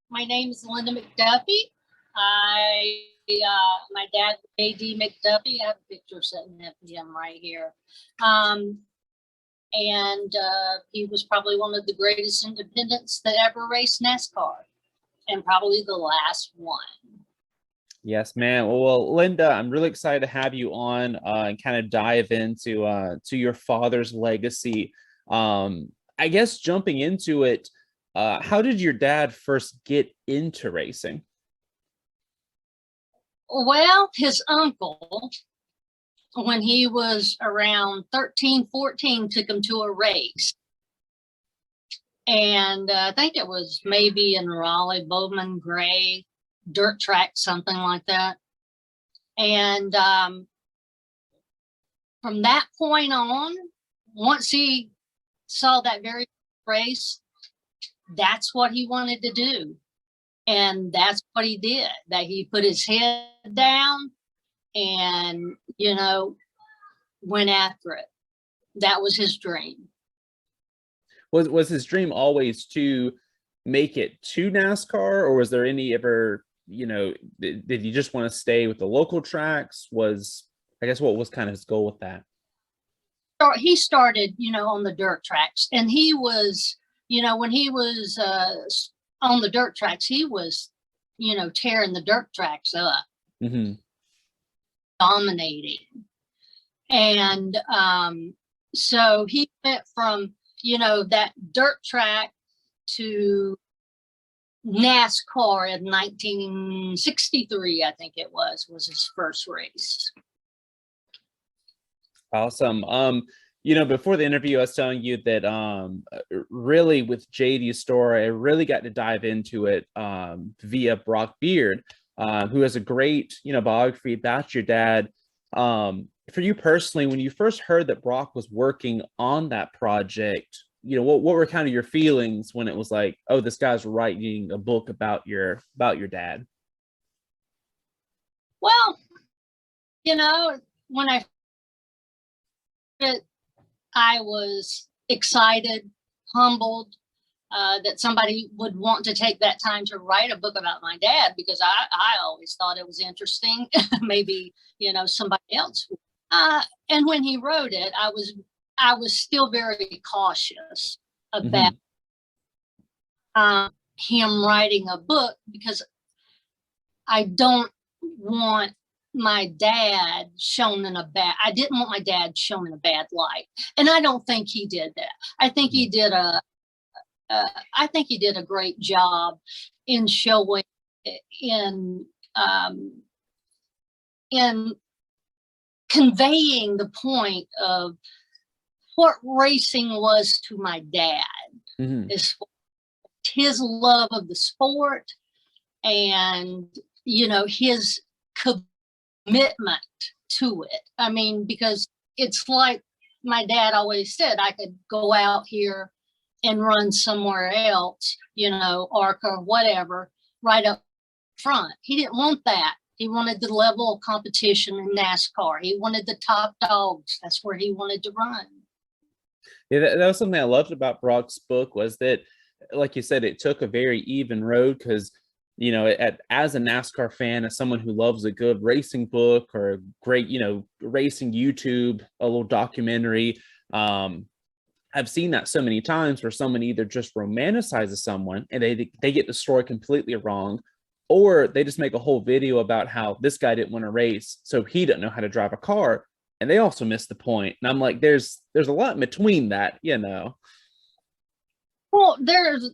My name is Linda McDuffie. My dad, A.D. McDuffie, I have a picture sitting at him right here. He was probably one of the greatest independents that ever raced NASCAR, and probably the last one. Yes, ma'am. Well, Linda, I'm really excited to have you on and kind of dive into to your father's legacy. I guess jumping into it, how did your dad first get into racing? Well, his uncle, when he was around 13, 14, took him to a race. And I think it was maybe in Raleigh, Bowman Gray, dirt track, something like that. And from that point on, once he saw that very race, that's what he wanted to do. And that's what he did, that he put his head down and, you know, went after it. That was his dream. Was his dream always to make it to NASCAR, or was there any ever, you know, did he just want to stay with the local tracks? I guess what was kind of his goal with that? He started, you know, on the dirt tracks, and he was, you know, when he was on the dirt tracks, he was, you know, tearing the dirt tracks up, dominating. And so he went from, you know, that dirt track to NASCAR in 1963, I think it was his first race. Awesome. You know, before the interview, I was telling you that really with JD's story, I really got to dive into it via Brock Beard, who has a great, you know, biography about your dad. For you personally, when you first heard that Brock was working on that project, you know, what were kind of your feelings when it was like, oh, this guy's writing a book about your dad? Well, you know, when I was excited, humbled that somebody would want to take that time to write a book about my dad, because I always thought it was interesting. Maybe, you know, somebody else. And when he wrote it, I was still very cautious about him writing a book, because I don't want my dad shown in a bad, I didn't want my dad shown in a bad light. And I don't think he did that. I think he did a great job in showing, in conveying the point of what racing was to my dad, is his love of the sport, and, you know, his commitment to it. I mean, because it's like my dad always said, I could go out here and run somewhere else, you know, ARCA or whatever, right up front. He didn't want that. He wanted the level of competition in NASCAR. He wanted the top dogs. That's where he wanted to run. Yeah, that was something I loved about Brock's book, was that, like you said, it took a very even road, because, you know, as a NASCAR fan, as someone who loves a good racing book or a great, you know, racing YouTube, a little documentary, I've seen that so many times where someone either just romanticizes someone and they get the story completely wrong, or they just make a whole video about how this guy didn't win a race, so he didn't know how to drive a car, and they also missed the point. And I'm like, there's a lot in between that, you know. Well, there's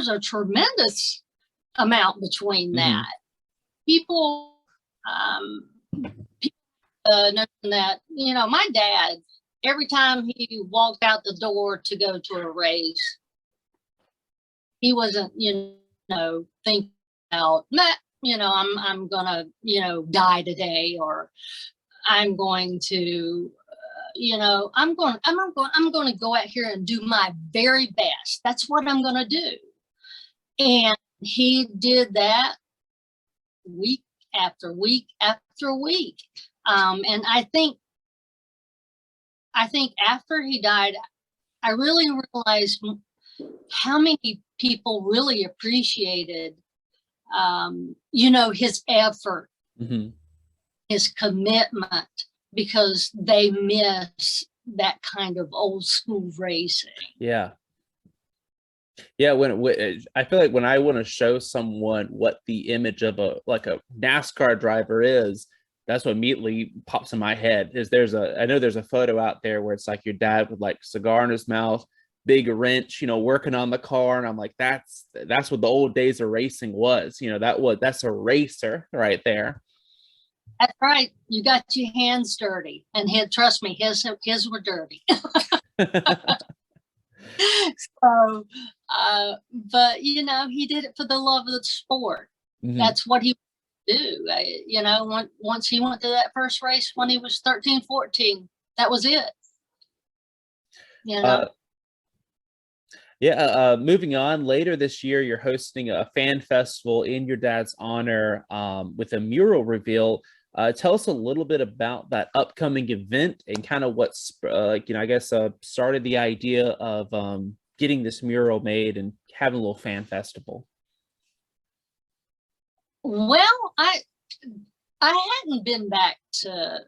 a tremendous amount between that. People know that, you know, my dad, every time he walked out the door to go to a race, he wasn't, you know, thinking about, you know, I'm gonna, you know, die today, or I'm going to, you know, I'm going to go out here and do my very best. That's what I'm going to do. And he did that week after week after week. And I think after he died, I really realized how many people really appreciated, his effort, his commitment, because they miss that kind of old school racing. Yeah. Yeah, when I feel like when I want to show someone what the image of a NASCAR driver is, that's what immediately pops in my head. I know there's a photo out there where it's like your dad with like cigar in his mouth, big wrench, working on the car, and I'm like, that's what the old days of racing was. That's a racer right there. That's right. You got your hands dirty, and trust me, his were dirty. So, but he did it for the love of the sport. That's what he would do. Once he went to that first race when he was 13, 14, that was it. Moving on, later this year, you're hosting a fan festival in your dad's honor with a mural reveal. Tell us a little bit about that upcoming event and kind of what's, started the idea of getting this mural made and having a little fan festival. Well, I hadn't been back to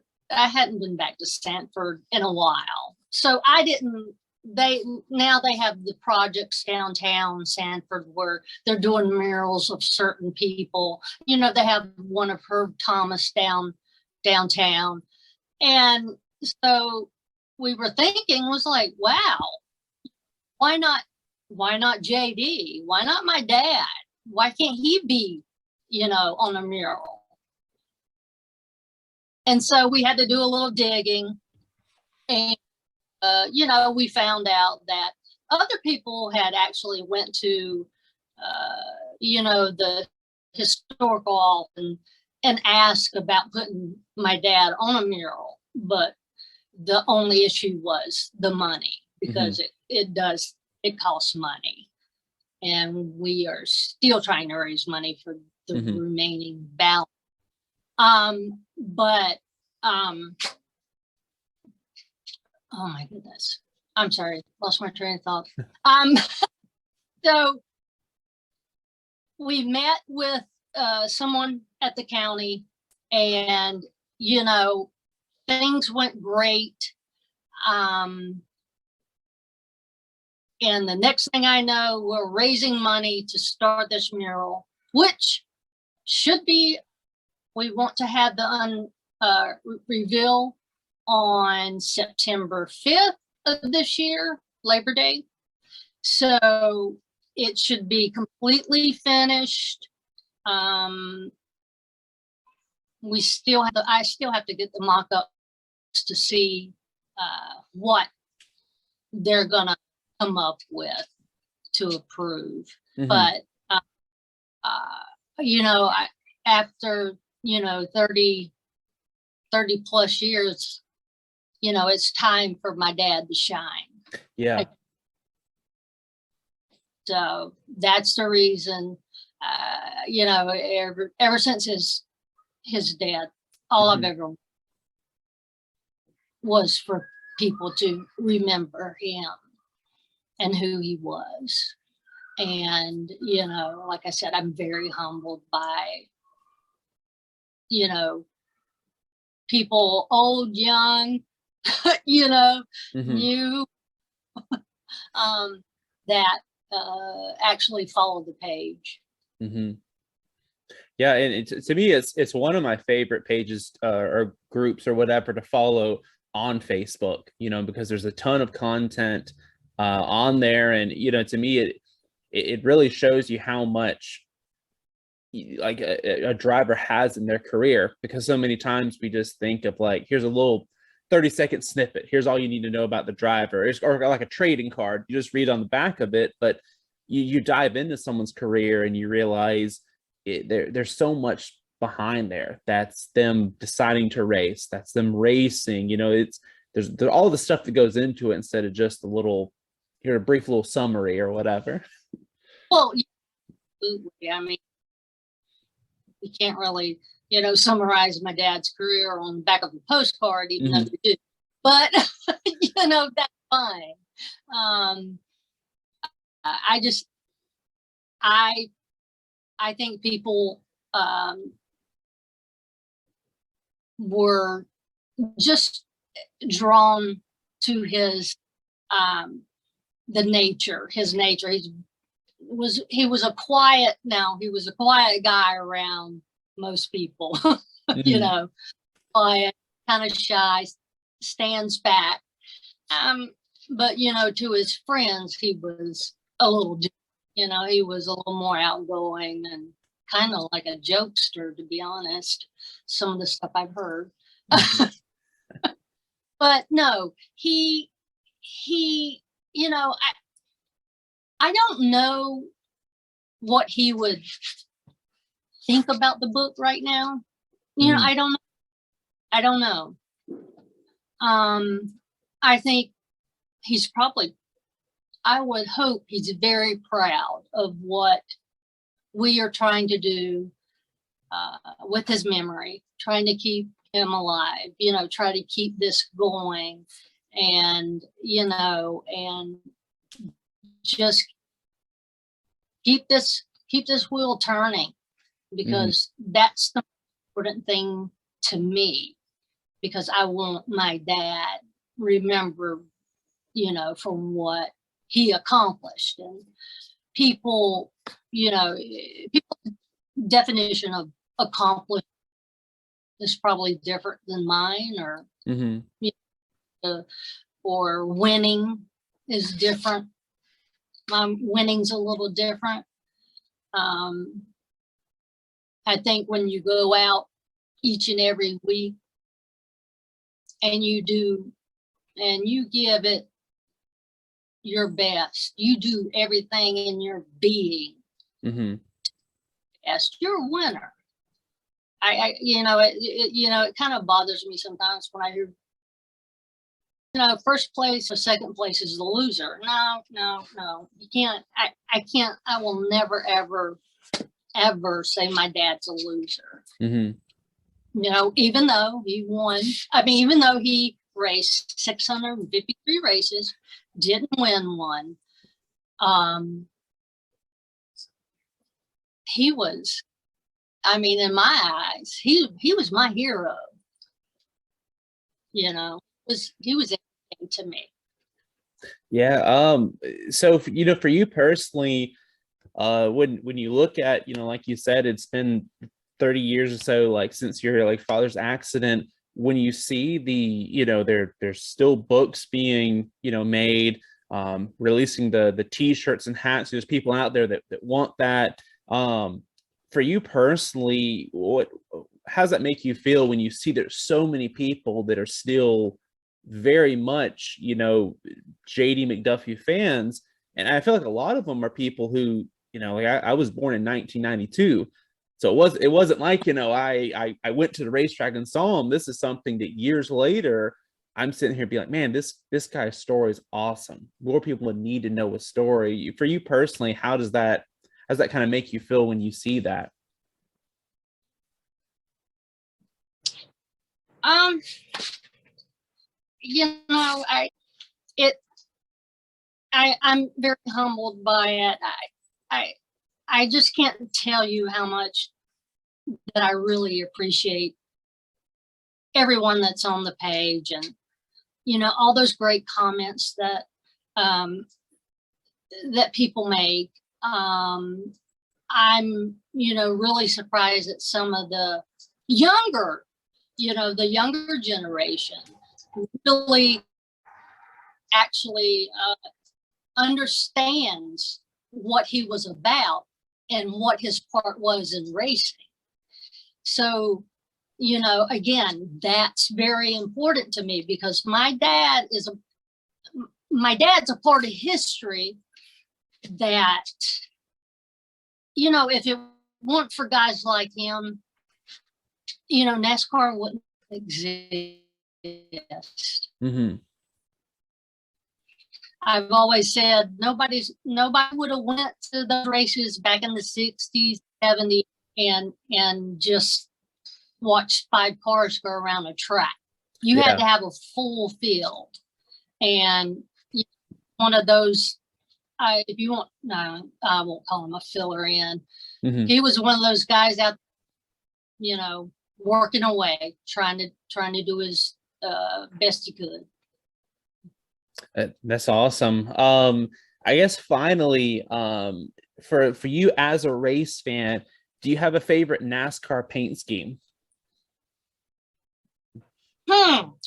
Sanford in a while, so I didn't. Now they have the projects downtown Sanford where they're doing murals of certain people. They have one of Herb Thomas downtown. And so we were thinking, was like, wow, why not JD? Why not my dad? Why can't he be, on a mural? And so we had to do a little digging, and we found out that other people had actually went to, the historical and asked about putting my dad on a mural. But the only issue was the money, because it costs money. And we are still trying to raise money for the remaining balance. Oh my goodness. I'm sorry. Lost my train of thought. So we met with someone at the county, and, things went great. And the next thing I know, we're raising money to start this mural, which we want to have the reveal on September 5th of this year, Labor Day. So it should be completely finished. I still have to get the mock-ups to see what they're gonna come up with to approve. But after 30 plus years, it's time for my dad to shine. Yeah. So that's the reason, ever since his death, all I've ever was for people to remember him and who he was. And, like I said, I'm very humbled by, people old, young, new, that actually follow the page. Yeah, and to me, it's one of my favorite pages or groups or whatever to follow on Facebook, because there's a ton of content on there, and to me, it really shows you how much like a driver has in their career, because so many times we just think of like, here's a little 30-second snippet, here's all you need to know about the driver, or like a trading card, you just read on the back of it. But you dive into someone's career and you realize there's so much behind there. That's them deciding to race, that's them racing, there's all the stuff that goes into it, instead of just a brief little summary or whatever. Well, I mean, you can't really, summarize my dad's career on the back of a postcard, even though we do. But, that's fine. I just, I think people were just drawn to his his nature. He was a quiet guy around most people. You know, quiet, kind of shy, stands back. But you know, to his friends, he was a little different. You know, he was a little more outgoing and kind of like a jokester, to be honest. Some of the stuff I've heard. But no, he, you know, I don't know what he would think about the book right now. You know, I don't know. I think he's probably, I would hope he's very proud of what we are trying to do with his memory, trying to keep him alive, you know, try to keep this going, and, you know, and just keep this wheel turning, because that's the important thing to me, because I want my dad remembered, you know, for what he accomplished. And people, you know, people's definition of accomplished is probably different than mine, or you know, or winning is different. My winning's a little different. I think when you go out each and every week and you do, and you give it your best, you do everything in your being best, you're a winner. You know, it kind of bothers me sometimes when I hear, you know, first place or second place is the loser. No, you can't. I will never, ever say my dad's a loser. You know, even though he won, even though he raced 653 races, didn't win one. He was, in my eyes, he was my hero. You know, he was everything to me. Yeah. So, you know, for you personally, when you look at, you know, like you said, it's been 30 years or so, like, since your like father's accident, when you see the, you know, there's still books being, you know, made, releasing the t-shirts and hats, there's people out there that want that. For you personally, how does that make you feel when you see there's so many people that are still very much, you know, JD McDuffie fans? And I feel like a lot of them are people who, you know, like I was born in 1992. So it wasn't like, you know, I went to the racetrack and saw him. This is something that years later, I'm sitting here being like, man, this guy's story is awesome. More people would need to know his story. For you personally, how does that kind of make you feel when you see that? You know, I'm very humbled by it. I just can't tell you how much that I really appreciate everyone that's on the page, and, you know, all those great comments that that people make. I'm, you know, really surprised at some of the younger, you know, the younger generation really actually understands what he was about and what his part was in racing. So, you know, again, that's very important to me, because my dad's a part of history that, you know, if it weren't for guys like him, you know, NASCAR wouldn't exist. I've always said nobody would have went to the races back in the 60s, 70s, and just watched 5 cars go around a track. You had to have a full field, and one of those if you want, no, I won't call him a filler in. Mm-hmm. He was one of those guys out, working away, trying to do his best he could. That's awesome. I guess finally, for you as a race fan, do you have a favorite NASCAR paint scheme?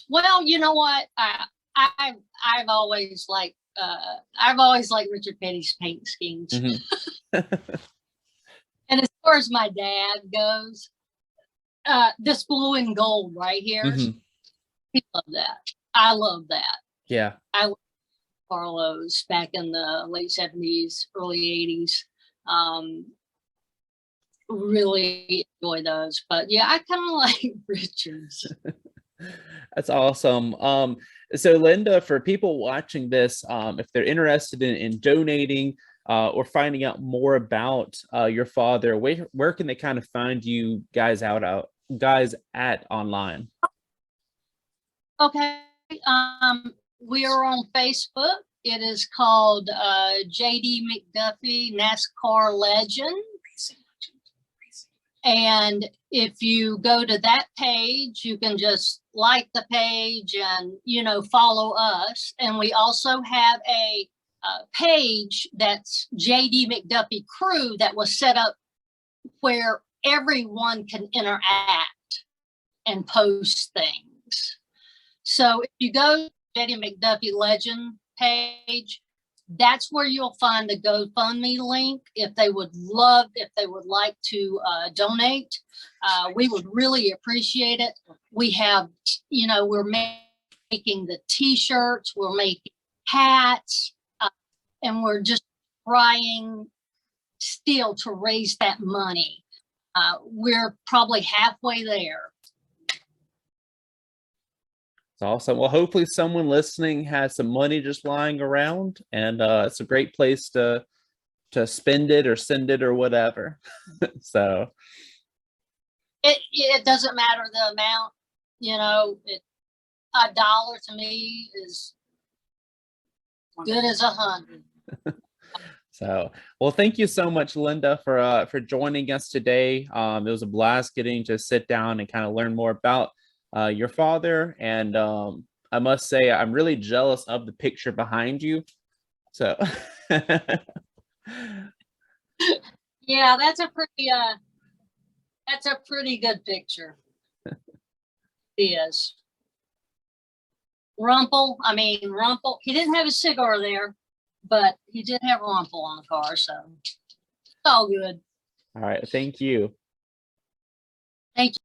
Well, you know what? I've always liked Richard Petty's paint schemes. Mm-hmm. And as far as my dad goes, this blue and gold right here, Mm-hmm. he loved that. I love that. Yeah. I loved Carlos back in the late 70s, early 80s. Really enjoy those. But yeah, I kind of like Richards. That's awesome. So Linda, for people watching this, if they're interested in donating or finding out more about your father, where can they kind of find you guys at online? Okay. We are on Facebook. It is called JD McDuffie NASCAR Legend. And if you go to that page, you can just like the page and, follow us. And we also have a page that's JD McDuffie Crew that was set up where everyone can interact and post things. So if you go to JD McDuffie Legend page, that's where you'll find the GoFundMe link. If they would like to donate, we would really appreciate it. We have, we're making the t-shirts, we're making hats, and we're just trying still to raise that money. We're probably halfway there. It's awesome. Well, hopefully someone listening has some money just lying around, and it's a great place to spend it or send it or whatever. So it doesn't matter the amount, $1 to me is good as 100. So, well, thank you so much, Linda, for joining us today. It was a blast getting to sit down and kind of learn more about your father, and I must say I'm really jealous of the picture behind you. So yeah, that's a pretty good picture. It is. Rumple, he didn't have a cigar there, but he did have Rumple on the car, so it's all good. all right, thank you. Thank you.